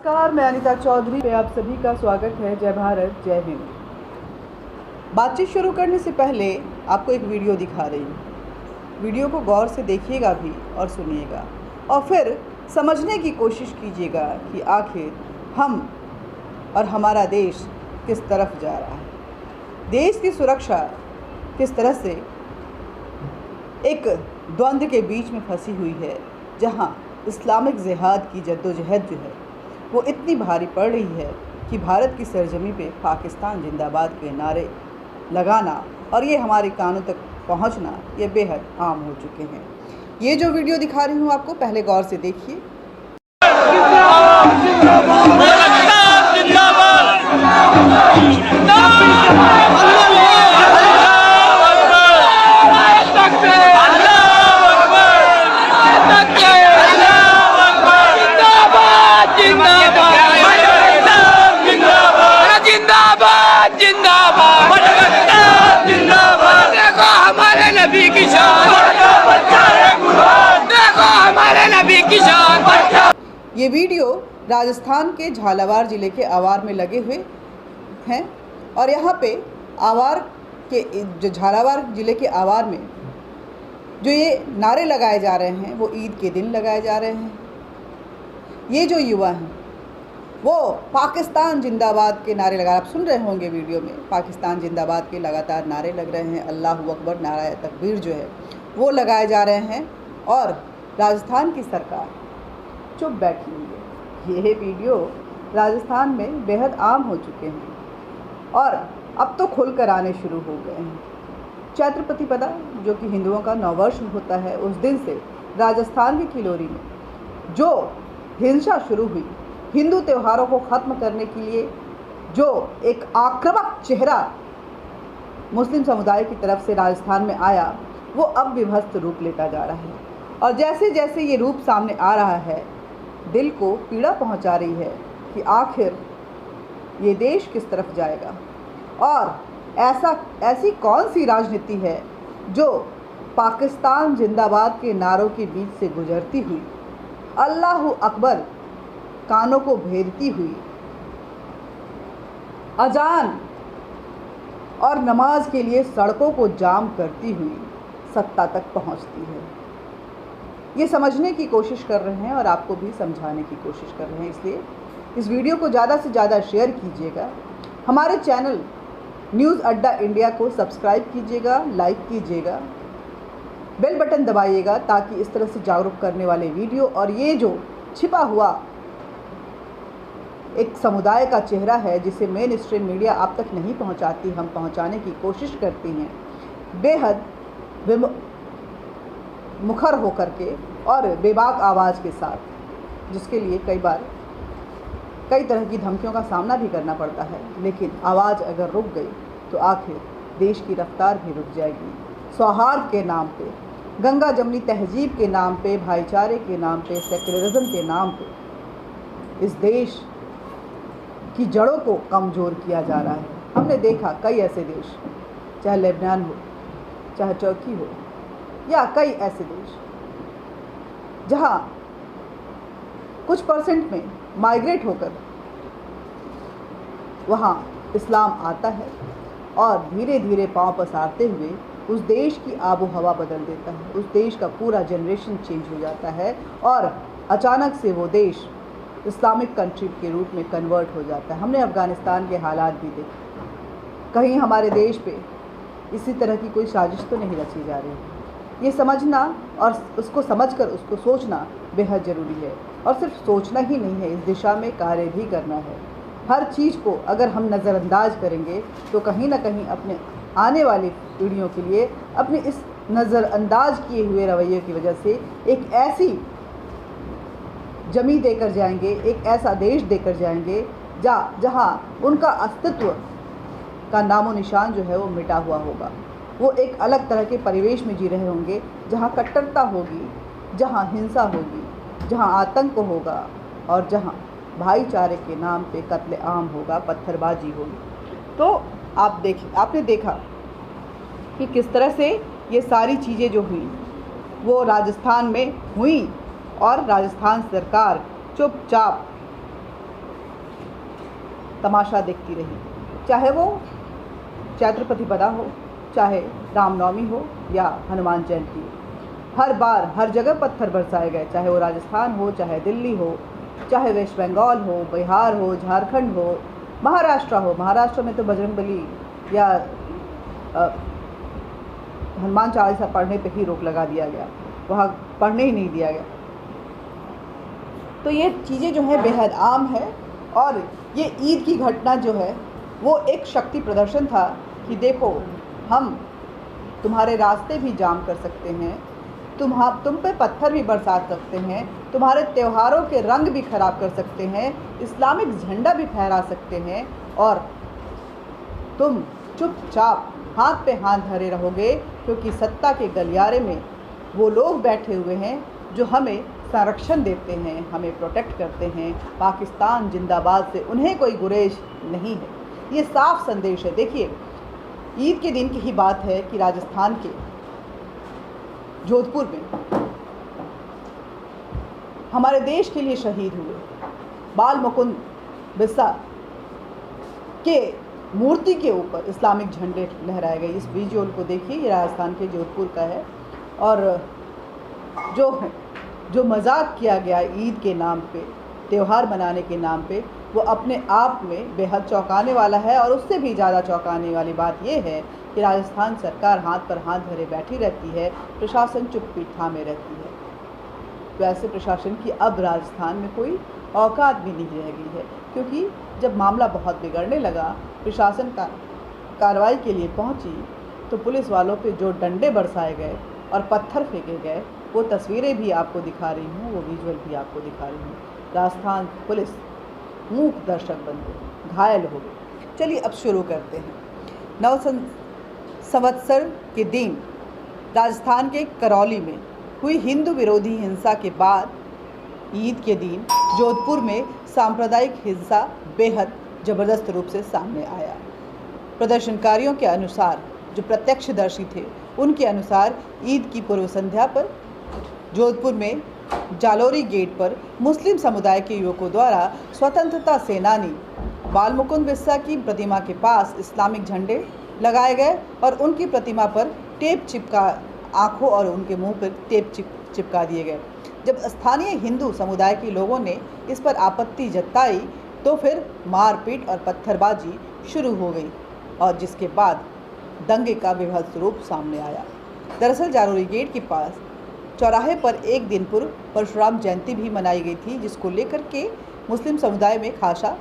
नमस्कार, मैं अनीता चौधरी पे आप सभी का स्वागत है। जय भारत, जय हिंद। बातचीत शुरू करने से पहले आपको एक वीडियो दिखा रही हूँ। वीडियो को गौर से देखिएगा भी और सुनिएगा और फिर समझने की कोशिश कीजिएगा कि आखिर हम और हमारा देश किस तरफ जा रहा है। देश की सुरक्षा किस तरह से एक द्वंद्व के बीच में फंसी हुई है, जहाँ इस्लामिक जिहाद की जद्दोजहद जो है वो इतनी भारी पड़ रही है कि भारत की सरजमी पे पाकिस्तान जिंदाबाद के नारे लगाना और ये हमारे कानों तक पहुंचना ये बेहद आम हो चुके हैं। ये जो वीडियो दिखा रही हूँ आपको, पहले गौर से देखिए। ये वीडियो राजस्थान के झालावाड़ ज़िले के आवार में लगे हुए हैं और यहाँ पे आवार के जो झालावाड़ ज़िले के आवार में जो ये नारे लगाए जा रहे हैं वो ईद के दिन लगाए जा रहे हैं। ये जो युवा हैं वो पाकिस्तान जिंदाबाद के नारे लगा, आप सुन रहे होंगे वीडियो में, पाकिस्तान जिंदाबाद के लगातार नारे लग रहे हैं। अल्लाहू अकबर, नारा तकबीर जो है वो लगाए जा रहे हैं और राजस्थान की सरकार चुप बैठी हुई है। ये वीडियो राजस्थान में बेहद आम हो चुके हैं और अब तो खुलकर आने शुरू हो गए हैं। चैत्र प्रतिपदा जो कि हिंदुओं का नववर्ष होता है, उस दिन से राजस्थान की किलोरी में जो हिंसा शुरू हुई, हिंदू त्योहारों को ख़त्म करने के लिए जो एक आक्रामक चेहरा मुस्लिम समुदाय की तरफ से राजस्थान में आया, वो अब विभत्स रूप लेता जा रहा है। और जैसे जैसे ये रूप सामने आ रहा है, दिल को पीड़ा पहुंचा रही है कि आखिर ये देश किस तरफ जाएगा और ऐसी कौन सी राजनीति है जो पाकिस्तान जिंदाबाद के नारों के बीच से गुजरती हुई, अल्लाहू अकबर कानों को भेदती हुई, अजान और नमाज के लिए सड़कों को जाम करती हुई सत्ता तक पहुंचती है। ये समझने की कोशिश कर रहे हैं और आपको भी समझाने की कोशिश कर रहे हैं। इसलिए इस वीडियो को ज़्यादा से ज़्यादा शेयर कीजिएगा। हमारे चैनल न्यूज़ अड्डा इंडिया को सब्सक्राइब कीजिएगा, लाइक कीजिएगा, बेल बटन दबाइएगा ताकि इस तरह से जागरूक करने वाले वीडियो और ये जो छिपा हुआ एक समुदाय का चेहरा है जिसे मेन स्ट्रीम मीडिया आप तक नहीं पहुंचाती, हम पहुंचाने की कोशिश करती हैं बेहद मुखर होकर के और बेबाक आवाज़ के साथ, जिसके लिए कई बार कई तरह की धमकियों का सामना भी करना पड़ता है। लेकिन आवाज़ अगर रुक गई तो आखिर देश की रफ्तार भी रुक जाएगी। सौहार्द के नाम पे, गंगा जमनी तहजीब के नाम पे, भाईचारे के नाम पे, सेक्युलरिज्म के नाम पे इस देश की जड़ों को कमज़ोर किया जा रहा है। हमने देखा कई ऐसे देश, चाहे लेबनान हो, चाहे तुर्की हो, या कई ऐसे देश जहाँ कुछ परसेंट में माइग्रेट होकर वहाँ इस्लाम आता है और धीरे धीरे पांव पसारते हुए उस देश की आबो हवा बदल देता है। उस देश का पूरा जनरेशन चेंज हो जाता है और अचानक से वो देश इस्लामिक कंट्री के रूप में कन्वर्ट हो जाता है। हमने अफ़गानिस्तान के हालात भी देखे। कहीं हमारे देश पे इसी तरह की कोई साजिश तो नहीं रची जा रही है। ये समझना और उसको समझकर उसको सोचना बेहद ज़रूरी है और सिर्फ सोचना ही नहीं है, इस दिशा में कार्य भी करना है। हर चीज़ को अगर हम नज़रअंदाज करेंगे तो कहीं ना कहीं अपने आने वाली पीढ़ियों के लिए अपने इस नज़रअंदाज किए हुए रवैये की वजह से एक ऐसी जमी देकर जाएंगे, एक ऐसा देश देकर जाएंगे जहाँ उनका अस्तित्व का नामो निशान जो है वो मिटा हुआ होगा। वो एक अलग तरह के परिवेश में जी रहे होंगे जहाँ कट्टरता होगी, जहाँ हिंसा होगी, जहाँ आतंक होगा और जहाँ भाईचारे के नाम पे कत्ले आम होगा, पत्थरबाजी होगी। तो आपने देखा कि किस तरह से ये सारी चीज़ें जो हुई वो राजस्थान में हुई और राजस्थान सरकार चुपचाप तमाशा देखती रही, चाहे वो चैत्र प्रतिपदा हो, चाहे रामनवमी हो या हनुमान जयंती। हर बार हर जगह पत्थर बरसाए गए, चाहे वो राजस्थान हो, चाहे दिल्ली हो, चाहे वेस्ट बंगाल हो, बिहार हो, झारखंड हो, महाराष्ट्र हो। महाराष्ट्र में तो बजरंगबली या हनुमान चालीसा पढ़ने पे ही रोक लगा दिया गया, वहाँ पढ़ने ही नहीं दिया गया। तो ये चीज़ें जो है बेहद आम है। और ये ईद की घटना जो है वो एक शक्ति प्रदर्शन था कि देखो, हम तुम्हारे रास्ते भी जाम कर सकते हैं, तुम पे पत्थर भी बरसा सकते हैं, तुम्हारे त्योहारों के रंग भी खराब कर सकते हैं, इस्लामिक झंडा भी फहरा सकते हैं, और तुम चुपचाप हाथ पे हाथ धरे रहोगे, क्योंकि सत्ता के गलियारे में वो लोग बैठे हुए हैं जो हमें संरक्षण देते हैं, हमें प्रोटेक्ट करते हैं। पाकिस्तान जिंदाबाद से उन्हें कोई गुरेज नहीं है। ये साफ संदेश है। देखिए, ईद के दिन की ही बात है कि राजस्थान के जोधपुर में हमारे देश के लिए शहीद हुए बाल मुकुंद बिस्सा के मूर्ति के ऊपर इस्लामिक झंडे लहराए गए। इस विजुअल को देखिए, ये राजस्थान के जोधपुर का है। और जो मजाक किया गया ईद के नाम पे, त्यौहार मनाने के नाम पे, वो अपने आप में बेहद चौंकाने वाला है। और उससे भी ज़्यादा चौंकाने वाली बात ये है कि राजस्थान सरकार हाथ पर हाथ धरे बैठी रहती है, प्रशासन चुप्पी थामे रहती है। वैसे प्रशासन की अब राजस्थान में कोई औकात भी नहीं रह गई है, क्योंकि जब मामला बहुत बिगड़ने लगा, प्रशासन का कार्रवाई के लिए पहुंची, तो पुलिस वालों पे जो डंडे बरसाए गए और पत्थर फेंके गए, वो तस्वीरें भी आपको दिखा रही हूँ, वो विजुअल भी आपको दिखा रही हूँ। राजस्थान पुलिस मूक दर्शक बन गई, घायल हो गई। चलिए अब शुरू करते हैं। नव संवत्सर के दिन राजस्थान के करौली में हुई हिंदू विरोधी हिंसा के बाद ईद के दिन जोधपुर में सांप्रदायिक हिंसा बेहद ज़बरदस्त रूप से सामने आया। प्रदर्शनकारियों के अनुसार, जो प्रत्यक्षदर्शी थे, उनके अनुसार ईद की पूर्व संध्या पर जोधपुर में जालोरी गेट पर मुस्लिम समुदाय के युवकों द्वारा स्वतंत्रता सेनानी बाल मुकुंद बिस्सा की प्रतिमा के पास इस्लामिक झंडे लगाए गए और उनकी प्रतिमा पर टेप चिपका, आँखों और उनके मुंह पर टेप चिपका दिए गए। जब स्थानीय हिंदू समुदाय के लोगों ने इस पर आपत्ति जताई, तो फिर मारपीट और पत्थरबाजी शुरू हो गई, और जिसके बाद दंगे का विभत्स रूप सामने आया। दरअसल जालोरी गेट के पास चौराहे पर एक दिन पूर्व परशुराम जयंती भी मनाई गई थी, जिसको लेकर के मुस्लिम समुदाय में खासा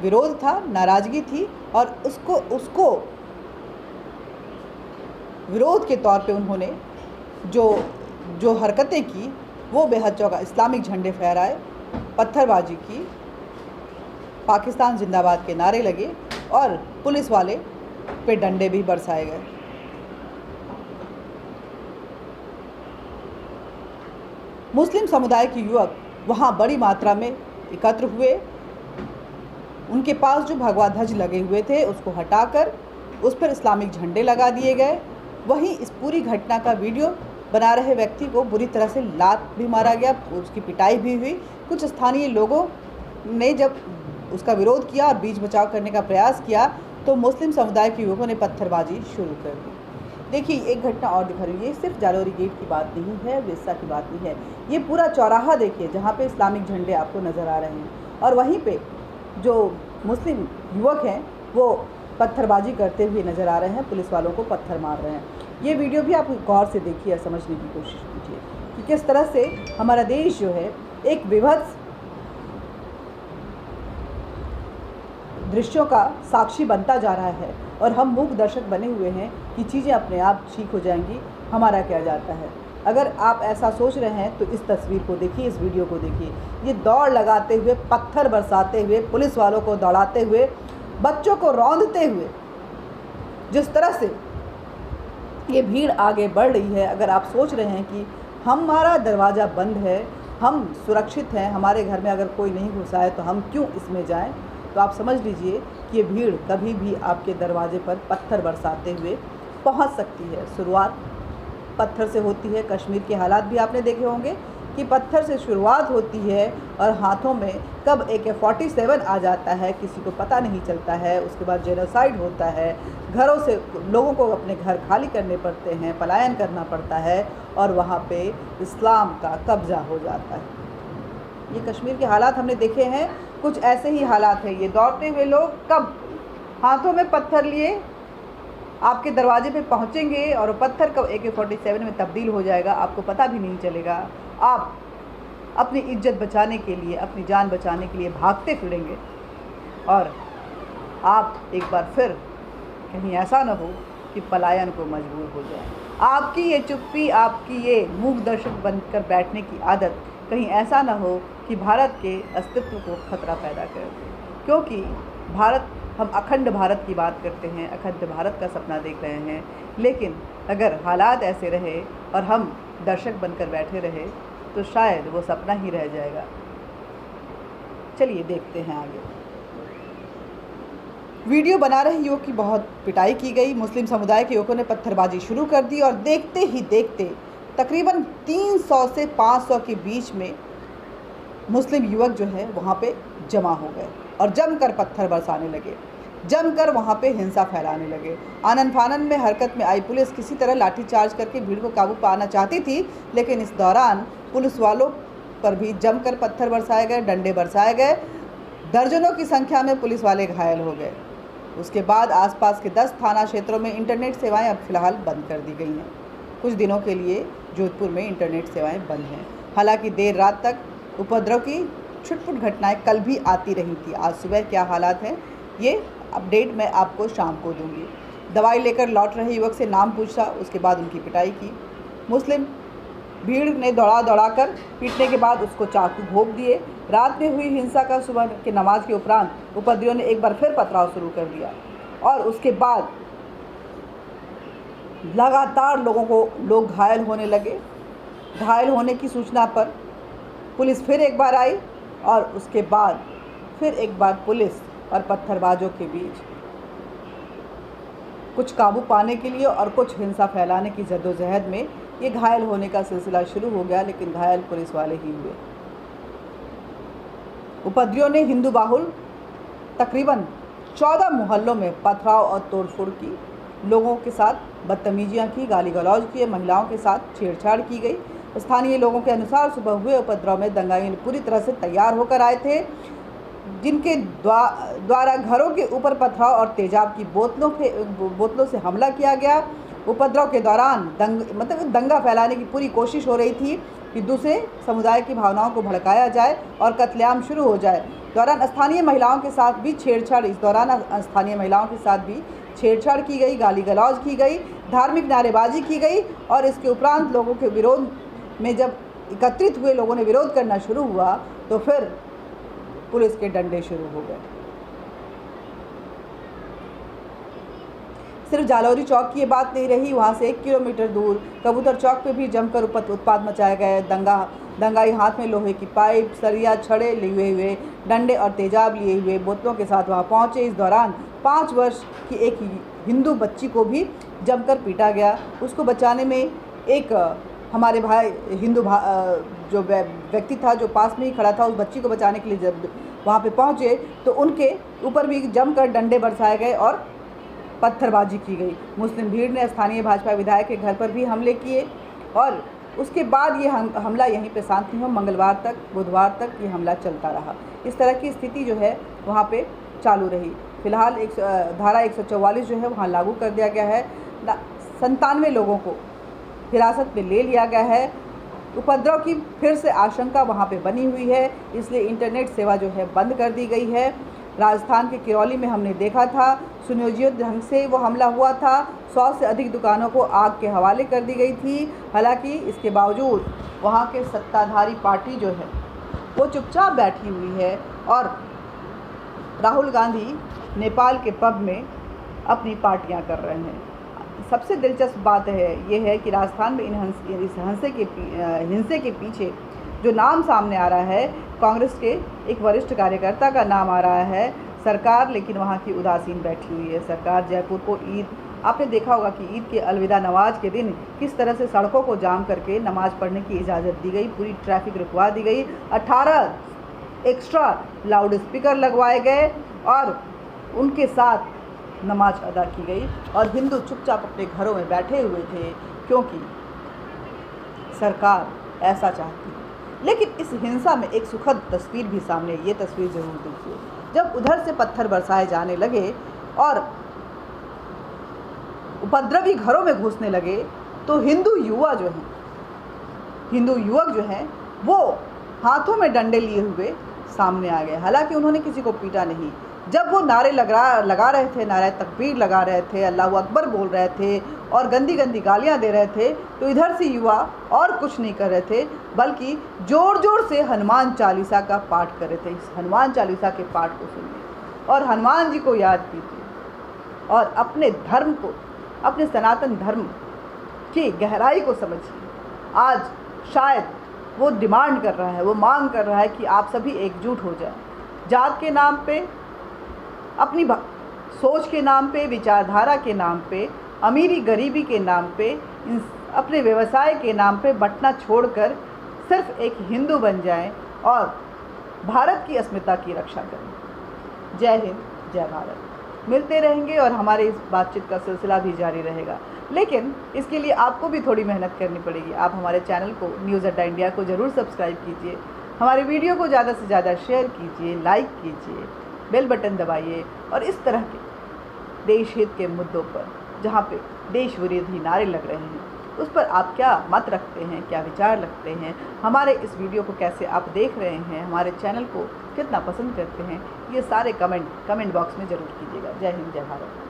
विरोध था, नाराज़गी थी, और उसको विरोध के तौर पे उन्होंने जो हरकतें की वो बेहद चौंका। इस्लामिक झंडे फहराए, पत्थरबाजी की, पाकिस्तान जिंदाबाद के नारे लगे और पुलिस वाले पे डंडे भी बरसाए गए। मुस्लिम समुदाय के युवक वहाँ बड़ी मात्रा में एकत्र हुए। उनके पास जो भगवा ध्वज लगे हुए थे उसको हटाकर उस पर इस्लामिक झंडे लगा दिए गए। वहीं इस पूरी घटना का वीडियो बना रहे व्यक्ति को बुरी तरह से लात भी मारा गया, उसकी पिटाई भी हुई। कुछ स्थानीय लोगों ने जब उसका विरोध किया और बीच बचाव करने का प्रयास किया, तो मुस्लिम समुदाय के युवकों ने पत्थरबाजी शुरू कर दी। देखिए, एक घटना और दिखा रही है, ये सिर्फ जालोरी गेट की बात नहीं है, बिस्सा की बात नहीं है, ये पूरा चौराहा देखिए जहाँ पे इस्लामिक झंडे आपको नज़र आ रहे हैं, और वहीं पे जो मुस्लिम युवक हैं वो पत्थरबाजी करते हुए नज़र आ रहे हैं, पुलिस वालों को पत्थर मार रहे हैं। ये वीडियो भी आप गौर से देखिए और समझने की कोशिश कीजिए कि किस तरह से हमारा देश जो है एक विभत्स दृश्यों का साक्षी बनता जा रहा है, और हम मूक दर्शक बने हुए हैं कि चीज़ें अपने आप ठीक हो जाएंगी, हमारा क्या जाता है। अगर आप ऐसा सोच रहे हैं तो इस तस्वीर को देखिए, इस वीडियो को देखिए। ये दौड़ लगाते हुए, पत्थर बरसाते हुए, पुलिस वालों को दौड़ाते हुए, बच्चों को रौंदते हुए, जिस तरह से ये भीड़ आगे बढ़ रही है। अगर आप सोच रहे हैं कि हमारा दरवाज़ा बंद है, हम सुरक्षित हैं, हमारे घर में अगर कोई नहीं घुसा है तो हम क्यों इसमें जाएं, तो आप समझ लीजिए कि ये भीड़ कभी भी आपके दरवाजे पर पत्थर बरसाते हुए पहुंच सकती है। शुरुआत पत्थर से होती है। कश्मीर के हालात भी आपने देखे होंगे कि पत्थर से शुरुआत होती है और हाथों में कब AK-47 आ जाता है किसी को पता नहीं चलता है। उसके बाद जेनोसाइड होता है, घरों से लोगों को अपने घर खाली करने पड़ते हैं, पलायन करना पड़ता है और वहाँ पे इस्लाम का कब्ज़ा हो जाता है। ये कश्मीर के हालात हमने देखे हैं, कुछ ऐसे ही हालात हैं। ये दौड़ते हुए लोग कब हाथों में पत्थर लिए आपके दरवाजे पे पहुंचेंगे और पत्थर कब AK-47 में तब्दील हो जाएगा आपको पता भी नहीं चलेगा। आप अपनी इज्जत बचाने के लिए, अपनी जान बचाने के लिए भागते फिरेंगे और आप एक बार फिर कहीं ऐसा न हो कि पलायन को मजबूर हो जाए। आपकी ये चुप्पी, आपकी ये मूक दर्शक बनकर बैठने की आदत कहीं ऐसा न हो कि भारत के अस्तित्व को खतरा पैदा कर दे। क्योंकि भारत, हम अखंड भारत की बात करते हैं, अखंड भारत का सपना देख रहे हैं, लेकिन अगर हालात ऐसे रहे और हम दर्शक बनकर बैठे रहे तो शायद वो सपना ही रह जाएगा। चलिए देखते हैं आगे। वीडियो बना रहे युवक की बहुत पिटाई की गई। मुस्लिम समुदाय के युवकों ने पत्थरबाजी शुरू कर दी और देखते ही देखते तकरीबन 300 से 500 के बीच में मुस्लिम युवक जो है वहाँ पे जमा हो गए और जमकर पत्थर बरसाने लगे, जमकर वहाँ पे हिंसा फैलाने लगे। आनन फानन में हरकत में आई पुलिस किसी तरह लाठीचार्ज करके भीड़ को काबू पाना चाहती थी, लेकिन इस दौरान पुलिस वालों पर भी जमकर पत्थर बरसाए गए, डंडे बरसाए गए। दर्जनों की संख्या में पुलिस वाले घायल हो गए। उसके बाद आसपास के 10 थाना क्षेत्रों में इंटरनेट सेवाएं अब फिलहाल बंद कर दी गई हैं। कुछ दिनों के लिए जोधपुर में इंटरनेट सेवाएं बंद हैं। हालांकि देर रात तक उपद्रव की छुटपुट घटनाएं कल भी आती रही थी। आज सुबह क्या हालात हैं ये अपडेट मैं आपको शाम को दूंगी। दवाई लेकर लौट रहे युवक से नाम पूछा, उसके बाद उनकी पिटाई की। मुस्लिम भीड़ ने दौड़ा कर पीटने के बाद उसको चाकू घोंप दिए। रात में हुई हिंसा का सुबह के नमाज के उपरांत उपद्रवियों ने एक बार फिर पथराव शुरू कर दिया और उसके बाद लगातार लोग घायल होने लगे। घायल होने की सूचना पर पुलिस फिर एक बार आई और उसके बाद फिर एक बार पुलिस और पत्थरबाजों के बीच कुछ काबू पाने के लिए और कुछ हिंसा फैलाने की जद्दोजहद में ये घायल होने का सिलसिला शुरू हो गया, लेकिन घायल पुलिस वाले ही हुए। उपद्रवियों ने हिंदू बाहुल तकरीबन 14 मोहल्लों में पथराव और तोड़फोड़ की, लोगों के साथ बदतमीजियां की, गाली गलौज किए, महिलाओं के साथ छेड़छाड़ की गई। स्थानीय लोगों के अनुसार सुबह हुए उपद्रव में दंगाई पूरी तरह से तैयार होकर आए थे, जिनके द्वारा घरों के ऊपर पथराव और तेजाब की बोतलों से हमला किया गया। उपद्रव के दौरान दंगा फैलाने की पूरी कोशिश हो रही थी कि दूसरे समुदाय की भावनाओं को भड़काया जाए और कत्लेआम शुरू हो जाए। दौरान स्थानीय महिलाओं के साथ भी छेड़छाड़ की गई, गाली गलौज की गई, धार्मिक नारेबाजी की गई और इसके उपरांत लोगों के विरोध में जब एकत्रित हुए लोगों ने विरोध करना शुरू हुआ तो फिर पुलिस के डंडे शुरू हो गए। सिर्फ जालौरी चौक की ये बात नहीं रही, वहाँ से 1 किलोमीटर दूर कबूतर चौक पे भी जमकर उत्पाद मचाया गया। दंगाई हाथ में लोहे की पाइप, सरिया, छड़े लिए हुए, डंडे और तेजाब लिए हुए बोतलों के साथ वहाँ पहुँचे। इस दौरान 5 वर्ष की एक हिंदू बच्ची को भी जमकर पीटा गया। उसको बचाने में एक हमारे भाई जो व्यक्ति था जो पास में ही खड़ा था, उस बच्ची को बचाने के लिए जब वहाँ पे पहुँचे तो उनके ऊपर भी जमकर डंडे बरसाए गए और पत्थरबाजी की गई। मुस्लिम भीड़ ने स्थानीय भाजपा विधायक के घर पर भी हमले किए और उसके बाद ये हमला यहीं पे शांत नहीं हुआ। मंगलवार तक, बुधवार तक ये हमला चलता रहा। इस तरह की स्थिति जो है वहाँ पे चालू रही। फिलहाल धारा 144 जो है वहाँ लागू कर दिया गया है। 97 लोगों को हिरासत में ले लिया गया है। उपद्रव की फिर से आशंका वहाँ पे बनी हुई है, इसलिए इंटरनेट सेवा जो है बंद कर दी गई है। राजस्थान के किरौली में हमने देखा था, सुनियोजित ढंग से वो हमला हुआ था। 100 से अधिक दुकानों को आग के हवाले कर दी गई थी। हालांकि इसके बावजूद वहाँ के सत्ताधारी पार्टी जो है वो चुपचाप बैठी हुई है और राहुल गांधी नेपाल के पब में अपनी पार्टियां कर रहे हैं। सबसे दिलचस्प बात ये है कि राजस्थान में इस हिंसे के पीछे जो नाम सामने आ रहा है, कांग्रेस के एक वरिष्ठ कार्यकर्ता का नाम आ रहा है। सरकार लेकिन वहाँ की उदासीन बैठी हुई है। सरकार जयपुर को ईद आपने देखा होगा कि ईद के अलविदा नमाज के दिन किस तरह से सड़कों को जाम करके नमाज पढ़ने की इजाज़त दी गई, पूरी ट्रैफिक रुकवा दी गई, 18 एक्स्ट्रा लाउड स्पीकर लगवाए गए और उनके साथ नमाज अदा की गई और हिंदू चुपचाप अपने घरों में बैठे हुए थे क्योंकि सरकार ऐसा चाहती है। लेकिन इस हिंसा में एक सुखद तस्वीर भी सामने, ये तस्वीर जरूर देखिए। जब उधर से पत्थर बरसाए जाने लगे और उपद्रवी घरों में घुसने लगे तो हिंदू युवक जो हैं वो हाथों में डंडे लिए हुए सामने आ गए। हालांकि उन्होंने किसी को पीटा नहीं। जब वो नारे लगा रहे थे, नारे तकबीर लगा रहे थे, अल्लाह अकबर बोल रहे थे और गंदी गंदी गालियां दे रहे थे, तो इधर से युवा और कुछ नहीं कर रहे थे बल्कि ज़ोर ज़ोर से हनुमान चालीसा का पाठ कर रहे थे। इस हनुमान चालीसा के पाठ को सुनिए और हनुमान जी को याद कीजिए और अपने धर्म को, अपने सनातन धर्म की गहराई को समझिए। आज शायद वो डिमांड कर रहा है, वो मांग कर रहा है कि आप सभी एकजुट हो जाएं। जात के नाम पे, अपनी सोच के नाम पे, विचारधारा के नाम पे, अमीरी गरीबी के नाम पे, अपने व्यवसाय के नाम पे बंटना छोड़कर सिर्फ एक हिंदू बन जाएं और भारत की अस्मिता की रक्षा करें। जय हिंद, जय भारत। मिलते रहेंगे और हमारे इस बातचीत का सिलसिला भी जारी रहेगा, लेकिन इसके लिए आपको भी थोड़ी मेहनत करनी पड़ेगी। आप हमारे चैनल को न्यूज़ अड्डा इंडिया को ज़रूर सब्सक्राइब कीजिए, हमारे वीडियो को ज़्यादा से ज़्यादा शेयर कीजिए, लाइक कीजिए, बेल बटन दबाइए और इस तरह के देश हित के मुद्दों पर, जहाँ पे देश विरोधी नारे लग रहे हैं, उस पर आप क्या मत रखते हैं, क्या विचार रखते हैं, हमारे इस वीडियो को कैसे आप देख रहे हैं, हमारे चैनल को कितना पसंद करते हैं, ये सारे कमेंट बॉक्स में ज़रूर कीजिएगा। जय हिंद, जय भारत।